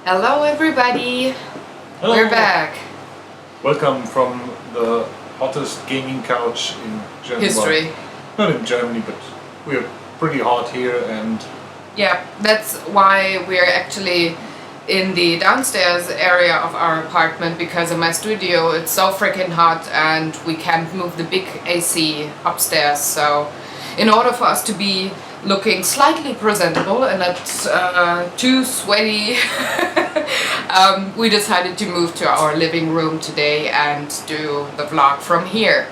Hello everybody, Hello. we're back. Welcome from the hottest gaming couch in Germany. History. Well, not in Germany, but we're pretty hot here and Yeah, that's why we're actually in the downstairs area of our apartment, because in my studio it's so freaking hot and we can't move the big AC upstairs. So in order for us to be looking slightly presentable and not too sweaty, we decided to move to our living room today and do the vlog from here.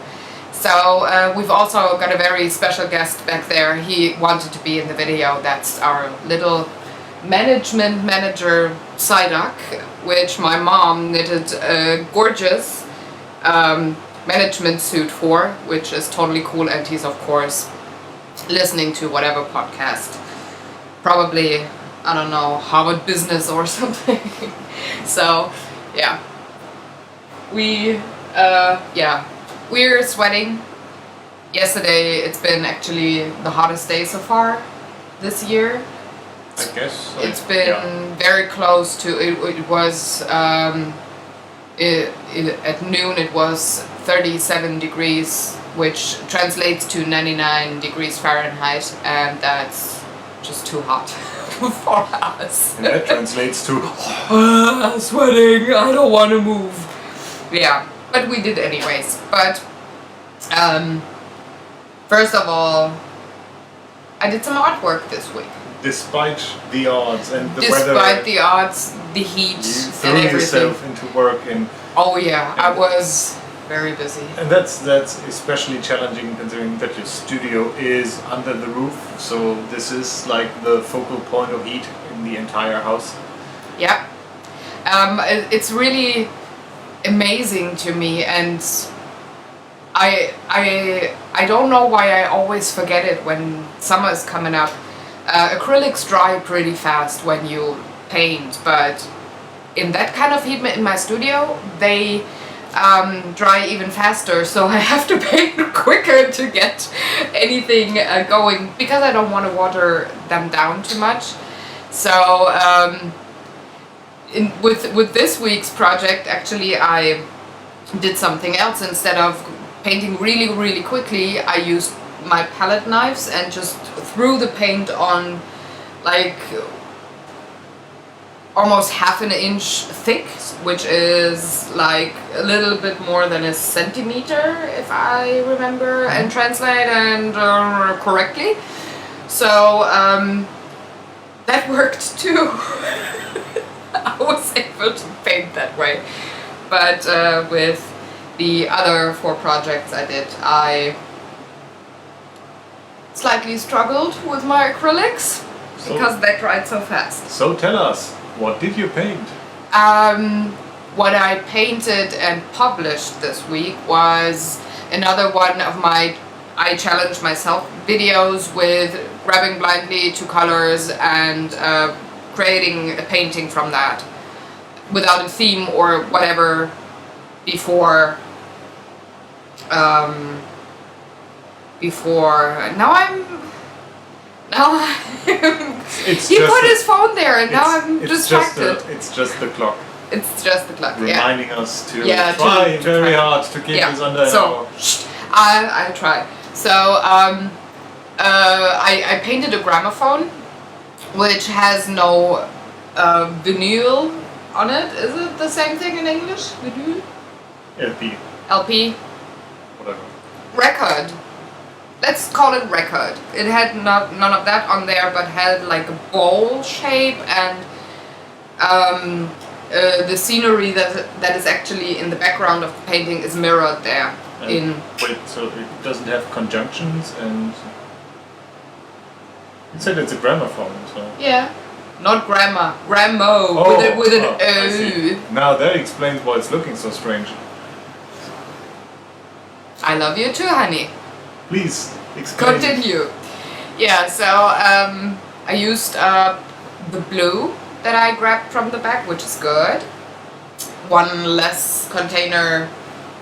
So we've also got a very special guest back there. He wanted to be in the video. That's our little management manager Psyduck, which my mom knitted a gorgeous management suit for, which is totally cool, and he's of course listening to whatever podcast, probably, I don't know, Harvard Business or something. So yeah, we're sweating. Yesterday it's been actually the hottest day so far this year. I guess so. It's been very close to it was at noon it was 37 degrees, which translates to 99 degrees Fahrenheit, and that's just too hot for us. And that translates to Sweating, I don't want to move. Yeah, but we did anyways. But first of all, I did some artwork this week. despite the odds and the Despite weather. the odds, the heat, You and threw everything. yourself into work and Oh yeah, I was very busy. that's especially challenging considering that your studio is under the roof, so this is like the focal point of heat in the entire house. Yeah. It's really amazing to me, and I don't know why I always forget it when summer is coming up. Acrylics dry pretty fast when you paint, but in that kind of heat in my studio, they dry even faster, so I have to paint quicker to get anything going, because I don't want to water them down too much. So with this week's project, actually I did something else. Instead of painting really quickly, I used my palette knives and just threw the paint on like almost half an inch thick, which is like a little bit more than a centimeter, if I remember and translate and correctly. So that worked too. I was able to paint that way. But with the other 4 projects I did, I slightly struggled with my acrylics because they dried so fast. So tell us, what did you paint? What I painted and published this week was another one of my I challenged myself videos with grabbing blindly 2 colors and creating a painting from that without a theme or whatever before It's he just put a- his phone there and now I'm distracted. It's just the clock It's just the clock, yeah. reminding us to Yeah, try to very try. hard to keep this under an so hour. I try. So I painted a gramophone, which has no vinyl on it. Is it the same thing in English? Vinyl? LP, LP? whatever. Record. Let's call it record. It had none of that on there, but had like a bowl shape, and the scenery that is actually in the background of the painting is mirrored there. Wait, so it doesn't have conjunctions, and you said it's a gramophone, so. Yeah, not grammar, gramo with an I see. O. Now that explains why it's looking so strange. I love you too, honey. Please explain. Continue. Yeah, so I used the blue that I grabbed from the back, which is good. One less container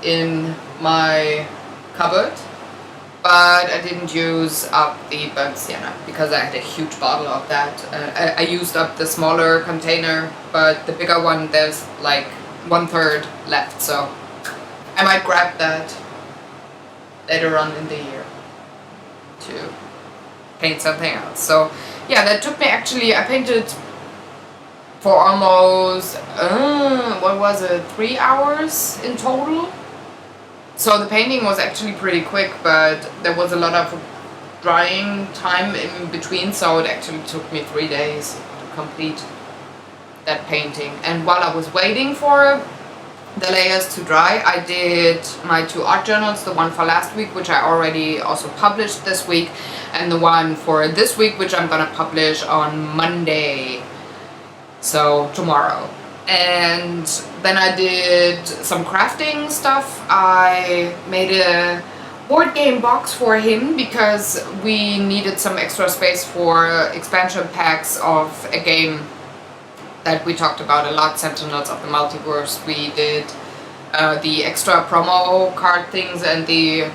in my cupboard. but I didn't use up the burnt sienna because I had a huge bottle of that. I used up the smaller container, but the bigger one, there's like 1/3 left, so I might grab that later on in the year to paint something else. So yeah, that took me actually, I painted for almost, what was it, 3 hours in total. So the painting was actually pretty quick, but there was a lot of drying time in between, so it actually took me 3 days to complete that painting. And while I was waiting for the layers to dry, I did my 2 art journals, the one for last week, which I already also published this week, and the one for this week, which I'm gonna publish on Monday, so tomorrow. And then I did some crafting stuff. I made a board game box for him because we needed some extra space for expansion packs of a game that we talked about a lot, Sentinels of the Multiverse. We did the extra promo card things and the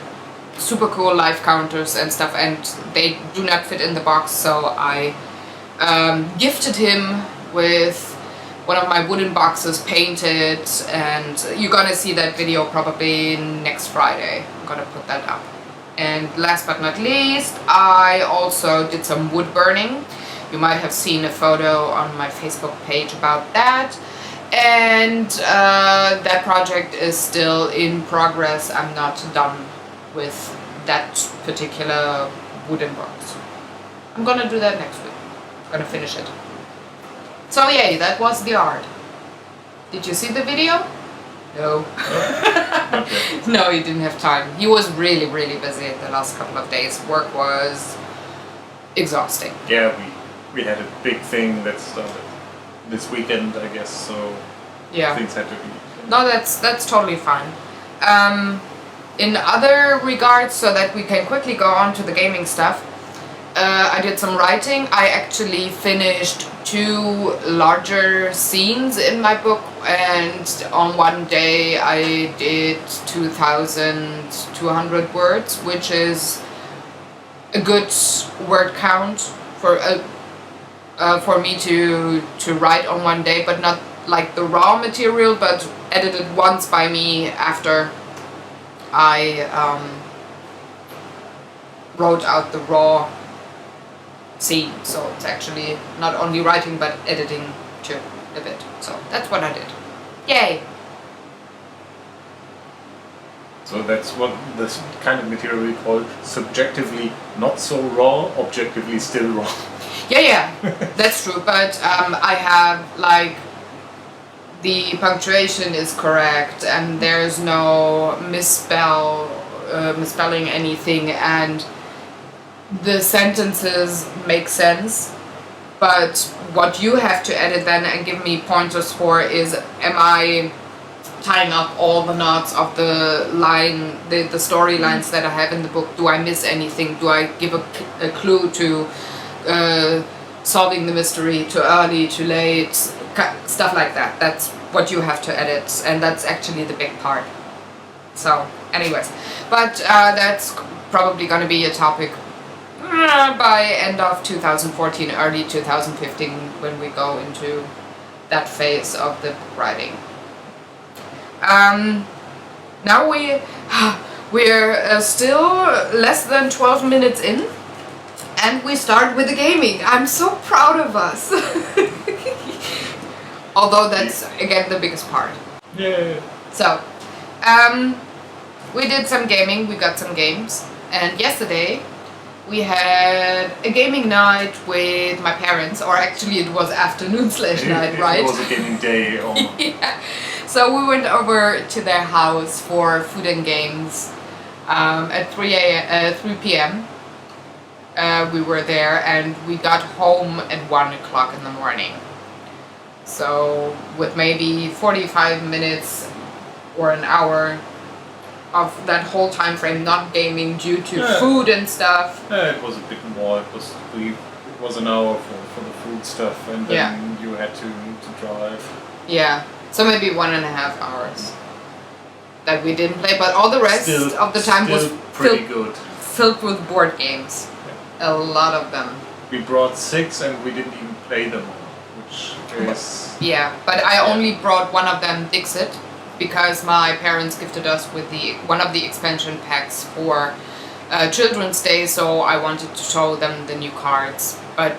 super cool life counters and stuff, and they do not fit in the box, so I gifted him with one of my wooden boxes painted, and you're gonna see that video probably next Friday. I'm gonna put that up. And last but not least, I also did some wood burning. You might have seen a photo on my Facebook page about that. And that project is still in progress. I'm not done with that particular wooden box. I'm gonna do that next week. I'm gonna finish it. So yay, that was the art. Did you see the video? No. No, he didn't have time. He was really, really busy the last couple of days. Work was exhausting. Yeah, we had a big thing that started this weekend, I guess, so yeah, things had to be... No, that's totally fine. In other regards, so that we can quickly go on to the gaming stuff, I did some writing. I actually finished 2 larger scenes in my book, and on one day I did 2,200 words, which is a good word count for me to write on one day, but not like the raw material, but edited once by me after I wrote out the raw scene. So it's actually not only writing but editing too a bit. So that's what I did. Yay! So that's what this kind of material we call subjectively not so raw, objectively still raw. Yeah, that's true. But I have like the punctuation is correct, and there's no misspelling anything, and the sentences make sense. But what you have to edit then and give me pointers for is, am I tying up all the knots of the line, the storylines that I have in the book? Do I miss anything? Do I give a clue to solving the mystery too early, too late? Stuff like that. That's what you have to edit, and that's actually the big part. So anyways, but that's probably going to be a topic by end of 2014, early 2015, when we go into that phase of the book writing. Now we're still less than 12 minutes in, and we start with the gaming. I'm so proud of us. Although that's again the biggest part. Yeah. So we did some gaming, we got some games, and yesterday we had a gaming night with my parents, or actually it was afternoon/night, right? It was a gaming day. Or... Yeah. So we went over to their house for food and games at 3 p.m. We were there, and we got home at 1 o'clock in the morning. So with maybe 45 minutes or an hour of that whole time frame not gaming due to food and stuff. It was a bit more. It was an hour for the food stuff, and then you had to drive. Yeah, so maybe 1.5 hours that we didn't play, but all the rest of the time was pretty good. filled with board games. A lot of them. We brought 6 and we didn't even play them all, which is... Yeah, but I only brought one of them, Dixit, because my parents gifted us with one of the expansion packs for Children's Day, so I wanted to show them the new cards, but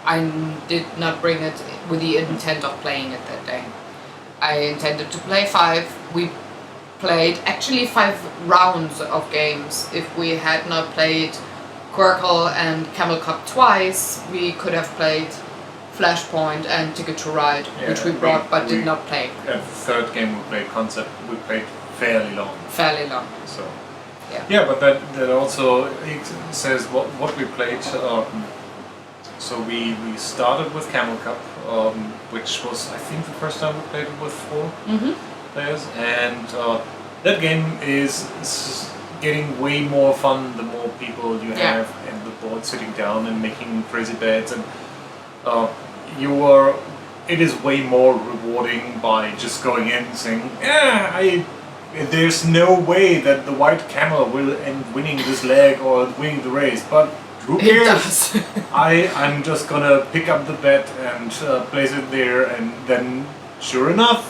I did not bring it with the intent of playing it that day. I intended to play 5. We played actually 5 rounds of games. If we had not played Quirkle and Camel Cup twice, we could have played Flashpoint and Ticket to Ride, which we brought but did not play. At the third game we played Concept, we played fairly long. Fairly long. So yeah, but that also says what we played. So we started with Camel Cup, which was I think the first time we played it with 4 players, and that game is getting way more fun the more people you have and the board sitting down and making crazy bets, and it is way more rewarding by just going in and saying, there's no way that the white camel will end winning this leg or winning the race, but who cares? I'm just gonna pick up the bet and place it there, and then sure enough,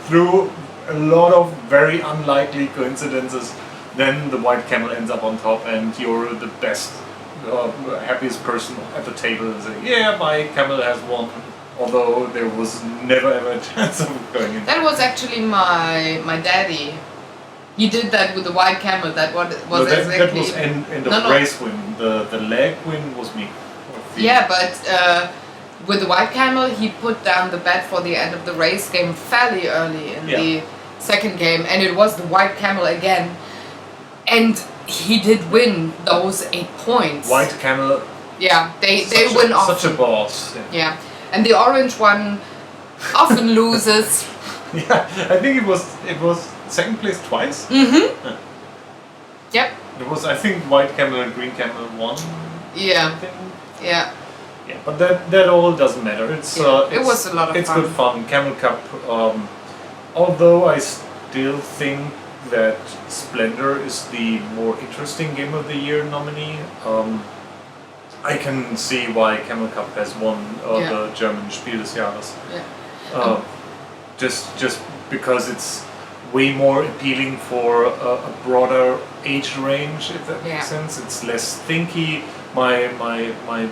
through a lot of very unlikely coincidences, then the white camel ends up on top and you're the best, happiest person at the table and say, yeah, my camel has won, although there was never ever a chance of going in. That was actually my daddy. He did that with the white camel. That was exactly... That was end of race win. The leg win was me. Yeah, but with the white camel, he put down the bet for the end of the race game fairly early in the second game, and it was the white camel again. And he did win those 8 points. White camel. Yeah, they win often. Such a boss. Yeah, and the orange one often loses. Yeah, I think it was second place twice. Yep. It was, I think, white camel and green camel won. Yeah. Yeah. Yeah, but that all doesn't matter. It was a lot of fun. It's good fun. Camel Cup. Although I still think that Splendor is the more interesting Game of the Year nominee. I can see why Camel Cup has won the German Spiel des Jahres. Yeah. Just because it's way more appealing for a broader age range, if that makes sense. It's less thinky. My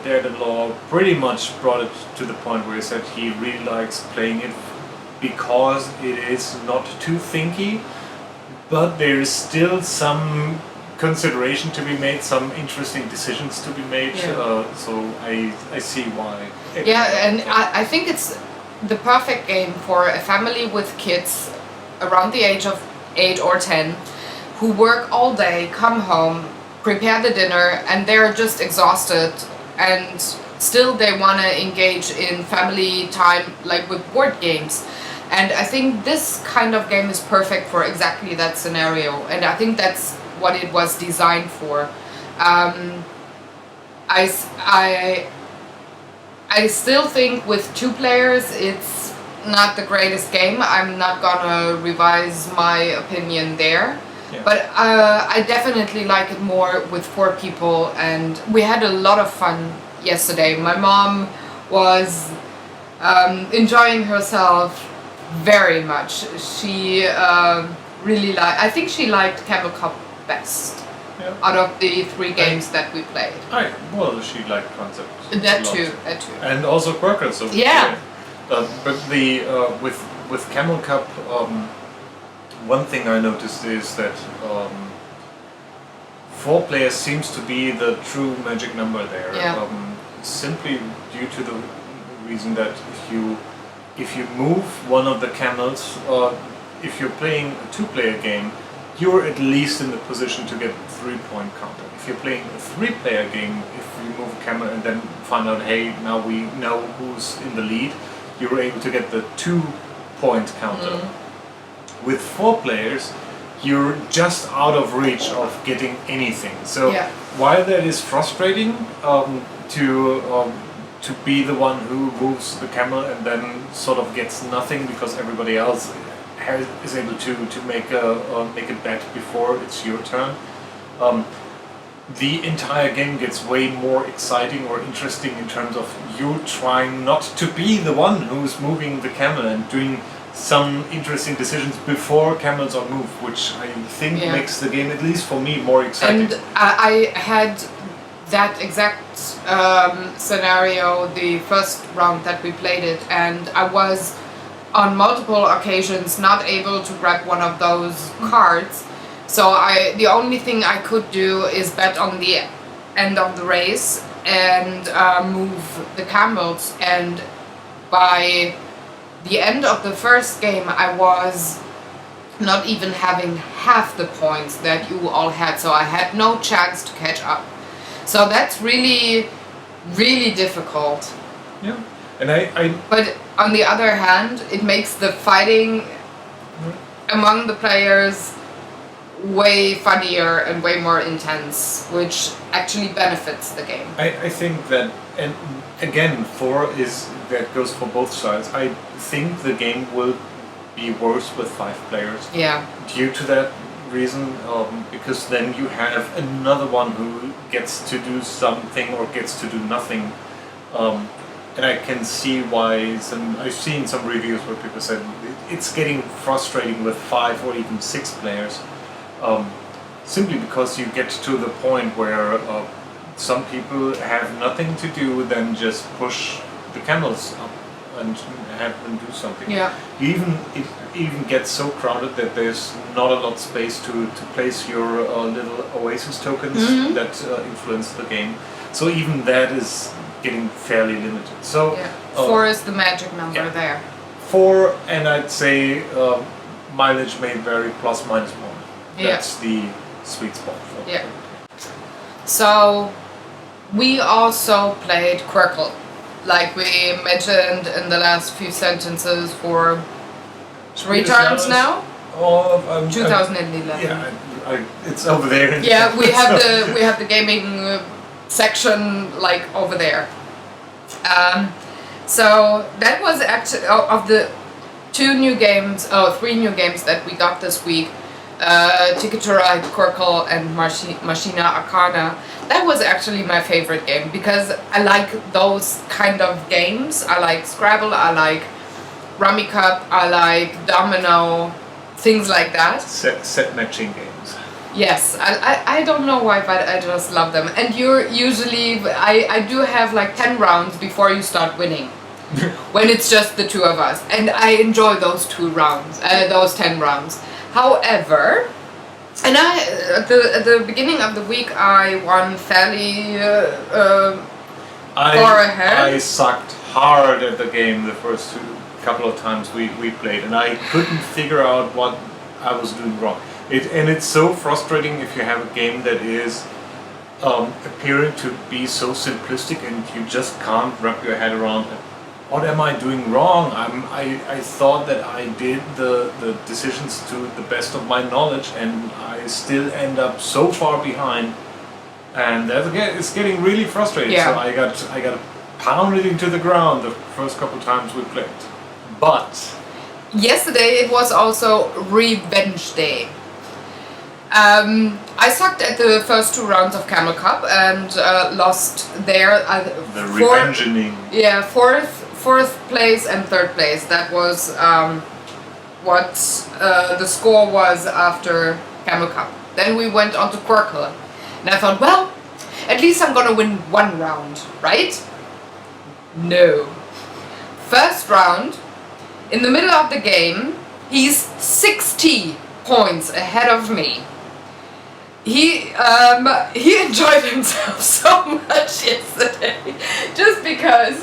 dad-in-law pretty much brought it to the point where he said he really likes playing it because it is not too thinky, but there is still some consideration to be made, some interesting decisions to be made. So I see why. Yeah, and I think it's the perfect game for a family with kids around the age of 8 or 10 who work all day, come home, prepare the dinner, and they're just exhausted, and still they want to engage in family time, like with board games. And I think this kind of game is perfect for exactly that scenario, and I think that's what it was designed for. I still think with 2 players it's not the greatest game. I'm not gonna revise my opinion there. But I definitely like it more with 4 people, and we had a lot of fun yesterday. My mom was enjoying herself very much. She really I think she liked Camel Cup best out of the 3 games that we played. Well, she liked Concept. That too. And also Quirkle. So but with Camel Cup. One thing I noticed is that 4 players seems to be the true magic number there. Simply due to the reason that if you move one of the camels, if you're playing a 2-player game, you're at least in the position to get a 3-point counter. If you're playing a 3-player game, if you move a camel and then find out, hey, now we know who's in the lead, you're able to get the 2-point counter. With 4 players, you're just out of reach of getting anything. So while that is frustrating to be the one who moves the camel and then sort of gets nothing because everybody else is able to make a bet before it's your turn, the entire game gets way more exciting or interesting in terms of you trying not to be the one who's moving the camel and doing some interesting decisions before camels are moved, which I think makes the game, at least for me, more exciting. And I had that exact scenario the first round that we played it, and I was on multiple occasions not able to grab one of those cards. So the only thing I could do is bet on the end of the race and move the camels. And by the end of the first game, I was not even having half the points that you all had. So I had no chance to catch up. So that's really, really difficult. Yeah, and But on the other hand, it makes the fighting among the players way funnier and way more intense, which actually benefits the game. I think that, and again, 4 that goes for both sides. I think the game will be worse with 5 players. Yeah. Due to that reason, because then you have another one who gets to do something or gets to do nothing. And I can see why I've seen some reviews where people said it's getting frustrating with 5 or even 6 players. Simply because you get to the point where some people have nothing to do than just push the camels up and have them do something. Yeah. It even gets so crowded that there's not a lot of space to place your little oasis tokens that influence the game. So even that is getting fairly limited. So 4 is the magic number there. 4, and I'd say mileage may vary plus minus 1. That's the sweet spot for it. So we also played Quirkle, like we mentioned in the last few sentences, for 3 times now. 2011. Yeah, it's over there. Yeah, we have the gaming section like over there. So that was actually of the 3 new games that we got this week. Ticket to Ride, Quirkle, and Machina Arcana. That was actually my favorite game because I like those kind of games. I like Scrabble, I like Rummy Cup, I like Domino, things like that. Set matching games. Yes, I don't know why, but I just love them. And you're usually, I do have like 10 rounds before you start winning. When it's just the 2 of us. And I enjoy those those 10 rounds. However, and at the beginning of the week I won fairly far ahead. I sucked hard at the game the first couple of times we played, and I couldn't figure out what I was doing wrong. It's so frustrating if you have a game that is appearing to be so simplistic and you just can't wrap your head around it. What am I doing wrong? I thought that I did the decisions to the best of my knowledge, and I still end up so far behind, and it's getting really frustrating. Yeah. So I got pounded into the ground the first couple of times we played. But yesterday it was also Revenge Day. I sucked at the first 2 rounds of Camel Cup and lost there. The revengeing. Yeah, fourth place and 3rd place. That was what the score was after Camel Cup. Then we went on to Quirkle, and I thought, well, at least I'm gonna win 1 round, right? No. First round, in the middle of the game, he's 60 points ahead of me. He enjoyed himself so much yesterday, just because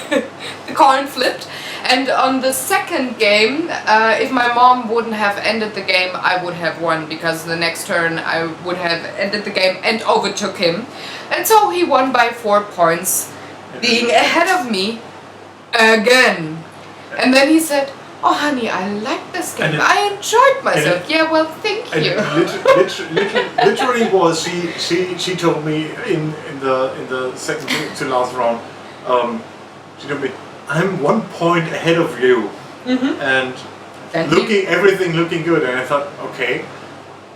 the coin flipped. And on the second game, if my mom wouldn't have ended the game, I would have won, because the next turn I would have ended the game and overtook him. And so he won by 4 points, being ahead of me again. And then he said, "Oh honey, I like this game. I enjoyed myself." Yeah, well, thank you. Literally was she told me in the second to last round, she told me, "I'm 1 point ahead of you," and everything looking good. And I thought, okay,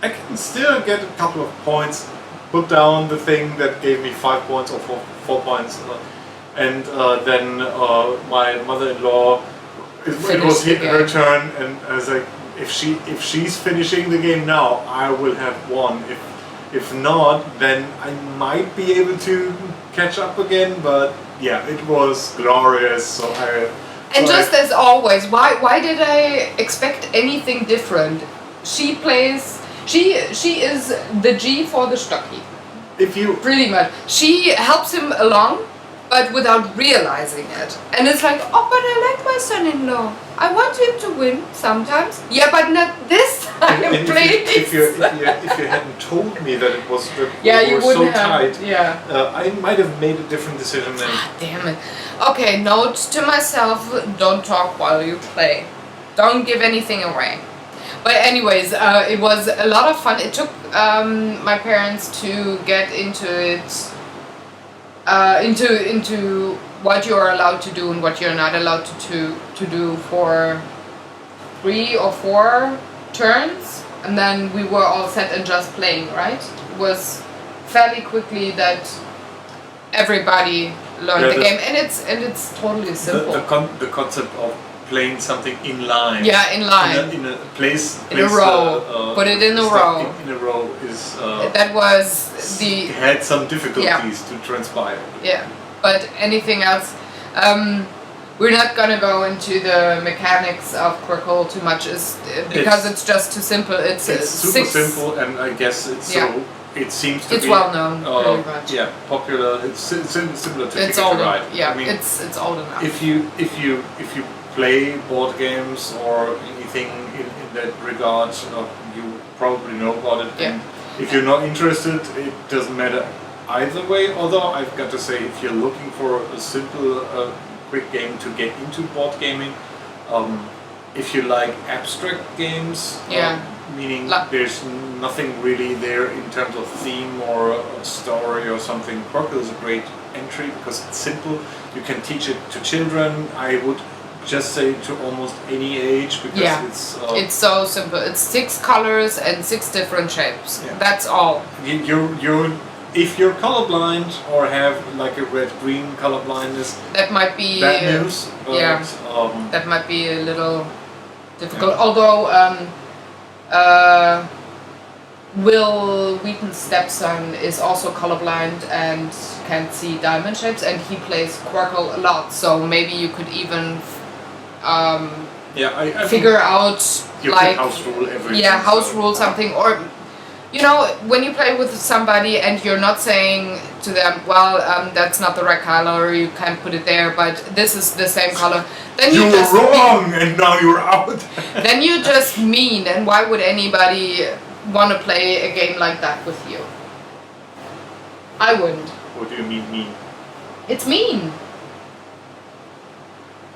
I can still get a couple of points, put down the thing that gave me 5 points or 4 points, and then my mother-in-law, it was her turn, and I was like, if she's finishing the game now, I will have won. If not, then I might be able to catch up again. But yeah, it was glorious. So just as always, why did I expect anything different? She plays. She is the G for the Stocky. If you pretty much, she helps him along, but without realizing it. And it's like, oh, but I like my son-in-law. I want him to win sometimes. Yeah, but not this time, please. If you hadn't told me that it was you were so wouldn't have. tight, Yeah. I might have made a different decision then. Damn it. Okay, note to myself: don't talk while you play. Don't give anything away. But anyways, it was a lot of fun. It took my parents to get into it, into what you are allowed to do and what you're not allowed to do for 3 or 4 turns, and then we were all set and just playing. Right? It was fairly quickly that everybody learned the game, and it's totally simple. The concept of playing something in line. Yeah, in line. In a place. In a row. Put it in a row. In a row is. That was the. Had some difficulties to transpire. Yeah, but anything else? We're not gonna go into the mechanics of Quirkle too much, because it's just too simple. It's super simple, and I guess it's so. It seems to it's be well known, pretty much. Yeah, popular. It's similar to it's old, Ride. Yeah, I mean, it's old enough. If you play board games or anything in that regard, you probably know about it. Yeah. And if you're not interested, it doesn't matter either way. Although I've got to say, if you're looking for a simple, quick game to get into board gaming, if you like abstract games, meaning there's nothing really there in terms of theme or a story or something, Quirkle is a great entry because it's simple. You can teach it to children. I would just say to almost any age because it's so simple. It's 6 colors and 6 different shapes. Yeah. That's all. If you're colorblind or have like a red-green color blindness, that might be bad news. That might be a little difficult. Yeah. Although Will Wheaton's stepson is also colorblind and can't see diamond shapes, and he plays Quirkle a lot. So maybe you could even I figure out you like house rule everything. Yeah, house rule something, or you know, when you play with somebody and you're not saying to them, well, that's not the right color, you can't put it there, but this is the same color. Then you're just wrong, and now you're out. Then you just mean, and why would anybody want to play a game like that with you? I wouldn't. What do you mean mean? It's mean.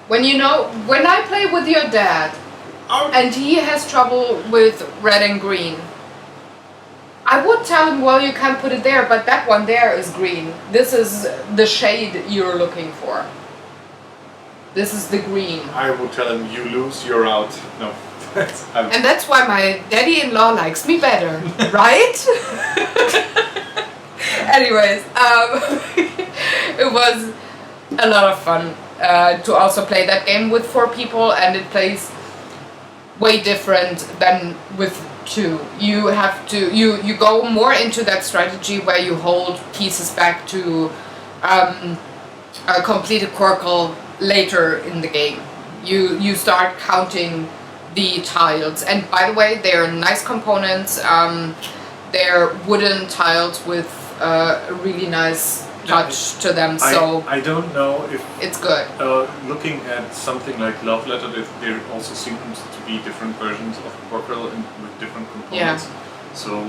When I play with your dad, and he has trouble with red and green, I would tell him, well, you can't put it there, but that one there is green. This is the shade you're looking for. This is the green. I would tell him, you lose, you're out. No. And that's why my daddy-in-law likes me better, right? Anyways, it was a lot of fun to also play that game with 4 people, and it plays way different than with 2. You have to you go more into that strategy where you hold pieces back to complete a Quirkle later in the game. You start counting the tiles, and by the way, they're nice components. They're wooden tiles with a really nice touch to them. So I don't know if it's good. Looking at something like Love Letter, there also seems to be different versions of Quirkle with different components. Yeah. So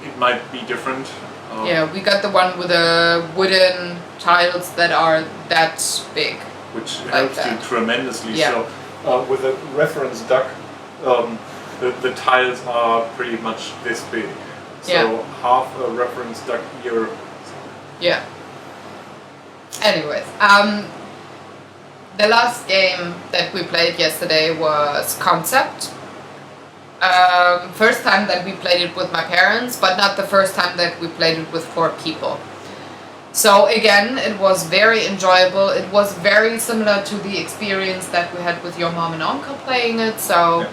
it might be different. Yeah, we got the one with the wooden tiles that are that big. Which helps you tremendously. Yeah. So with a reference duck, the tiles are pretty much this big. So half a reference duck here. Yeah. Anyways, the last game that we played yesterday was Concept. first time that we played it with my parents, but not the first time that we played it with 4 people. So again, it was very enjoyable. It was very similar to the experience that we had with your mom and uncle playing it. So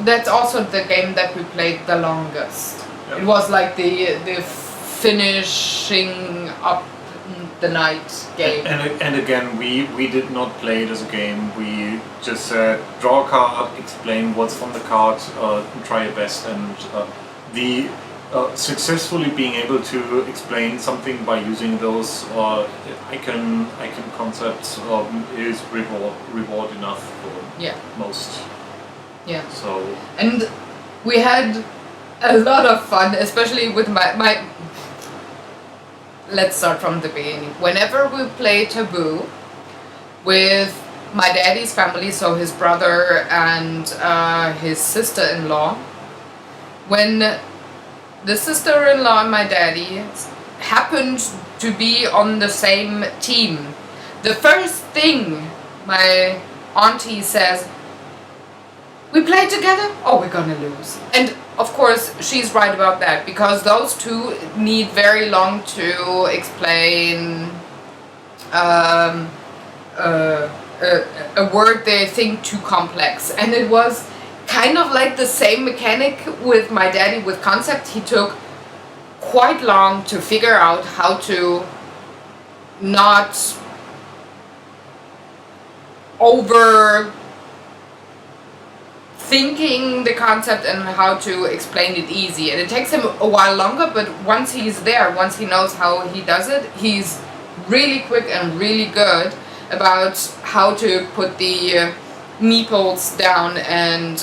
that's also the game that we played the longest. It was like the finishing up the night game. And again, we did not play it as a game. We just said, draw a card, explain what's on the card, try your best, and the successfully being able to explain something by using those icon concepts is reward enough for most. Yeah. So. And we had a lot of fun, especially with my let's start from the beginning. Whenever we play Taboo with my daddy's family, so his brother and his sister-in-law, when the sister-in-law and my daddy happened to be on the same team, the first thing my auntie says, "We play together? Oh, we're gonna lose." And of course, she's right about that, because those two need very long to explain a word they think too complex. And it was kind of like the same mechanic with my daddy with concept. He took quite long to figure out how to not over thinking the concept and how to explain it easy. And it takes him a while longer, but once he's there, once he knows how he does it, he's really quick and really good about how to put the meeples down and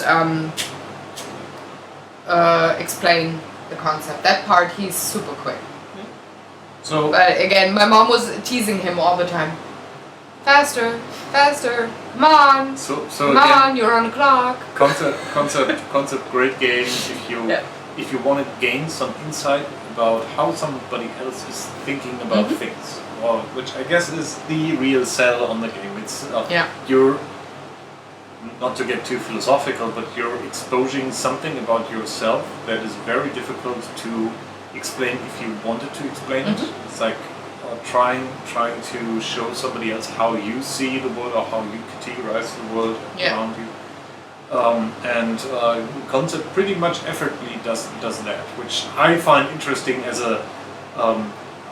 explain the concept. That part he's super quick. So, but again, my mom was teasing him all the time. Faster, faster, come on, come on, you're on the clock. Concept, great game. If you want to gain some insight about how somebody else is thinking about things, or which I guess is the real sell on the game. It's you're not to get too philosophical, but you're exposing something about yourself that is very difficult to explain if you wanted to explain it. It's like trying to show somebody else how you see the world or how you categorize the world around you. And concept pretty much effortlessly does that, which I find interesting as a.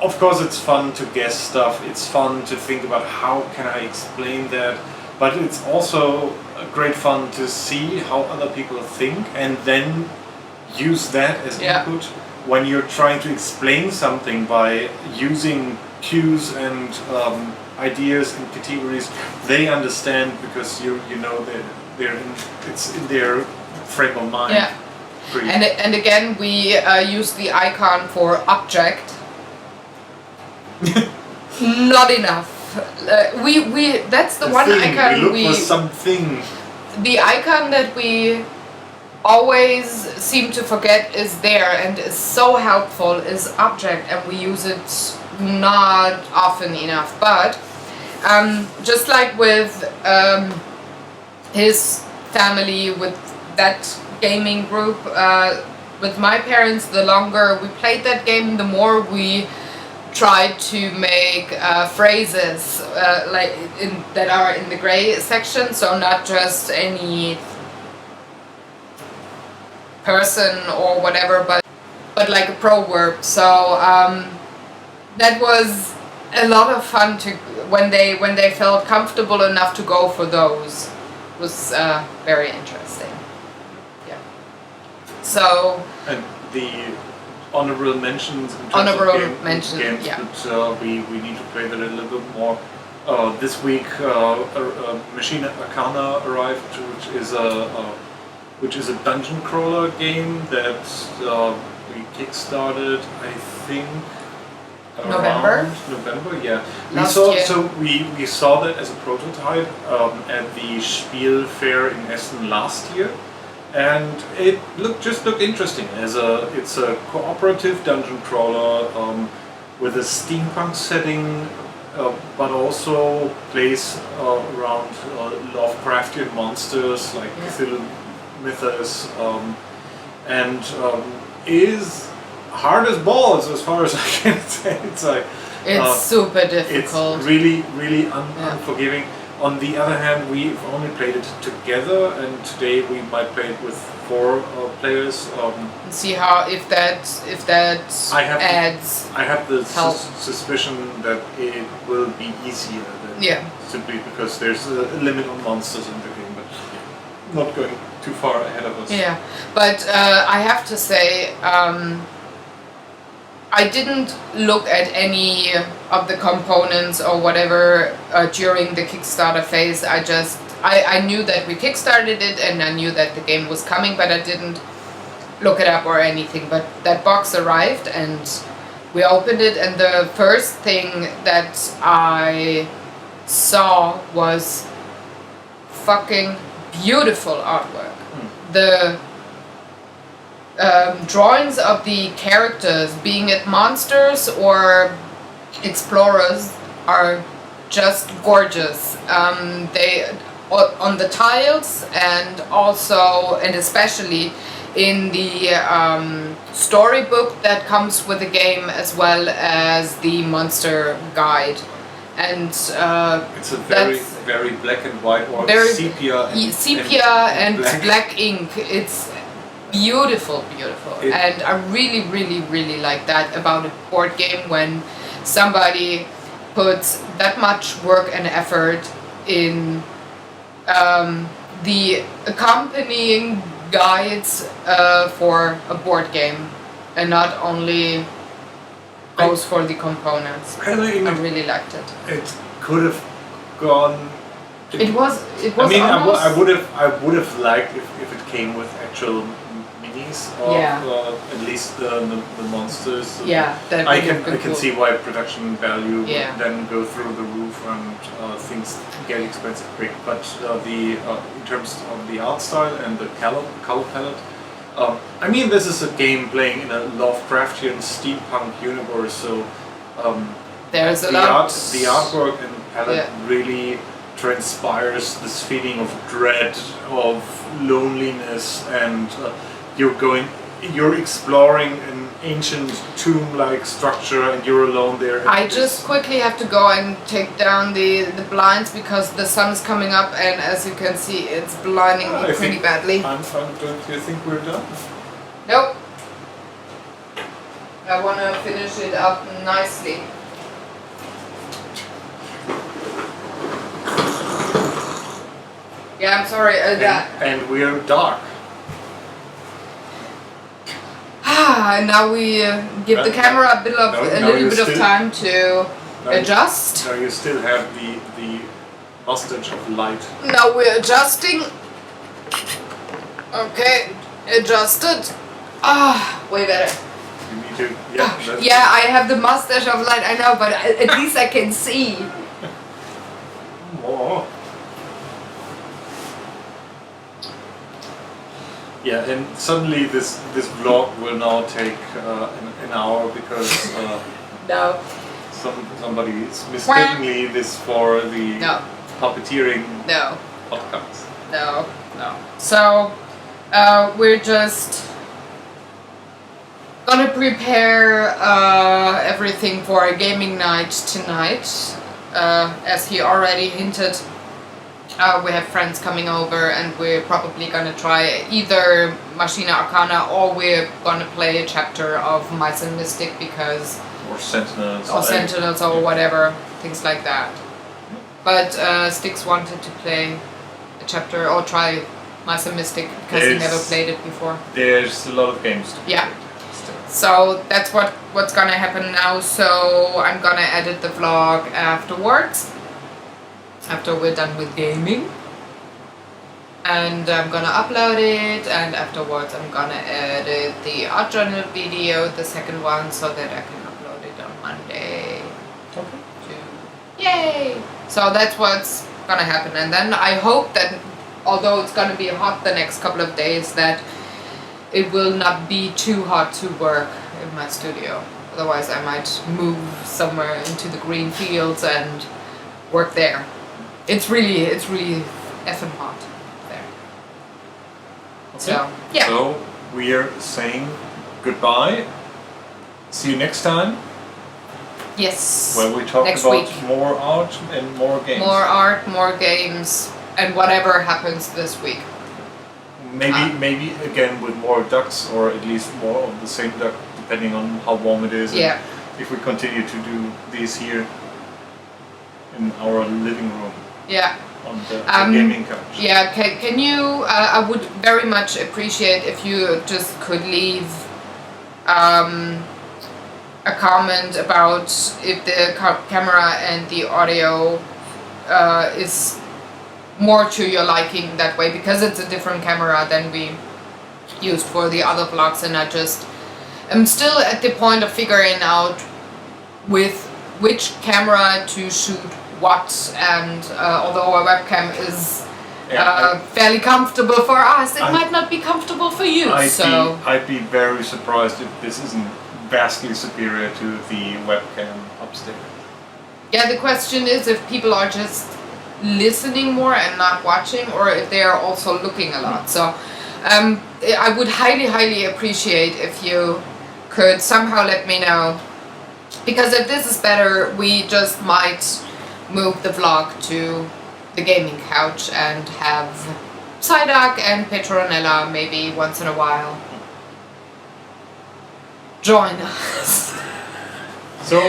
Of course, it's fun to guess stuff. It's fun to think about how can I explain that, but it's also great fun to see how other people think and then use that as input when you're trying to explain something by using cues and ideas and categories. They understand because you know that it's in their frame of mind. Yeah. And again, we use the icon for object. Not enough. We that's the one icon we look for something. The icon that we always seem to forget is there and is so helpful is object, and we use it not often enough. But just like with his family, with that gaming group, with my parents, the longer we played that game, the more we tried to make phrases that are in the gray section, so not just any person or whatever, but like a proverb. So that was a lot of fun to when they felt comfortable enough to go for those. It was very interesting. Yeah. So. And the honorable mentions in terms of games, but we need to play that a little bit more. This week, Machine Arcana arrived, which is a dungeon crawler game that we kickstarted, I think, November, yeah. We saw that as a prototype at the Spiel Fair in Essen last year. And it looked interesting. It's a cooperative dungeon crawler with a steampunk setting, but also plays around Lovecraftian monsters like Cthulhu Mythos, and is hard as balls as far as I can say. It's like It's super difficult. it's really, really unforgiving. On the other hand, we've only played it together, and today we might play it with 4 players. See how if that I have adds. I have the help. suspicion that it will be easier than simply because there's a limit on monsters in the game, but not going too far ahead of us. Yeah, but I have to say, I didn't look at any of the components or whatever during the Kickstarter phase. I knew that we Kickstarted it and I knew that the game was coming, but I didn't look it up or anything. But that box arrived and we opened it, and the first thing that I saw was fucking beautiful artwork. The drawings of the characters, being it monsters or explorers, are just gorgeous. They on the tiles and also and especially in the storybook that comes with the game, as well as the monster guide. And it's a very black and white, or sepia and black ink. It's beautiful, and I really, really, really like that about a board game, when somebody puts that much work and effort in the accompanying guides for a board game, and not only goes for the components. I really liked it. It could have gone. It was. I mean, almost, I would have liked if it came with actual minis, or at least the monsters. Yeah, that I would have been can cool. see why production value Yeah. would then go through the roof and things get expensive quick. But in terms of the art style and the color palette, I mean, this is a game playing in a Lovecraftian steampunk universe, so there's a lot. The artwork and palette really transpires this feeling of dread, of loneliness, and you're exploring an ancient tomb-like structure, and you're alone there. I just quickly have to go and take down the blinds because the sun is coming up, and as you can see, it's blinding me pretty badly. I'm fine. Don't you think we're done? Nope. I want to finish it up nicely. Yeah, I'm sorry. And we're dark. And now we give the camera a little bit of time to adjust. Now you still have the hostage of light. Now we're adjusting. Okay, adjusted. Way better. You need to. Yeah, I have the mustache of light. I know, but at least I can see. Oh. Yeah, and suddenly this vlog will now take an hour because No. somebody is mistakenly this for the puppeteering No. podcast. No. So we're just gonna prepare everything for a gaming night tonight. As he already hinted, we have friends coming over, and we're probably gonna try either Machina Arcana, or we're gonna play a chapter of Mice and Mystic, because Or Sentinels. or whatever, things like that. But Styx wanted to play a chapter or try Mice and Mystic because he never played it before. There's a lot of games to play. Yeah. So that's what's gonna happen now. So I'm gonna edit the vlog afterwards, after we're done with gaming, and I'm gonna upload it, and afterwards I'm gonna edit the art journal video, the second one, so that I can upload it on Monday. Okay. Yay! So that's what's gonna happen, and then I hope that, although it's gonna be hot the next couple of days, that it will not be too hot to work in my studio. Otherwise, I might move somewhere into the green fields and work there. It's really effing hot there. So yeah. So we are saying goodbye. See you next time. Yes. Where we talk Next about week. more art and more games. More art, more games, and whatever happens this week. Maybe again with more ducks, or at least more of the same duck, depending on how warm it is. Yeah. And if we continue to do these here in our living room Yeah. on the gaming couch. Yeah. Can you? I would very much appreciate if you just could leave a comment about if the camera and the audio is more to your liking that way, because it's a different camera than we used for the other vlogs, and I'm still at the point of figuring out with which camera to shoot what, and although a webcam is fairly comfortable for us, it might not be comfortable for you. I'd be very surprised if this isn't vastly superior to the webcam upstairs. Yeah, the question is if people are just listening more and not watching, or if they are also looking a lot. So I would highly appreciate if you could somehow let me know, because if this is better, we just might move the vlog to the gaming couch and have Psyduck and Petronella maybe once in a while join us. So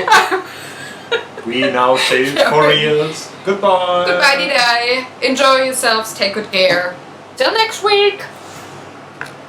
we now say for reals, goodbye. Goodbye, Didai. Enjoy yourselves. Take good care. Till next week.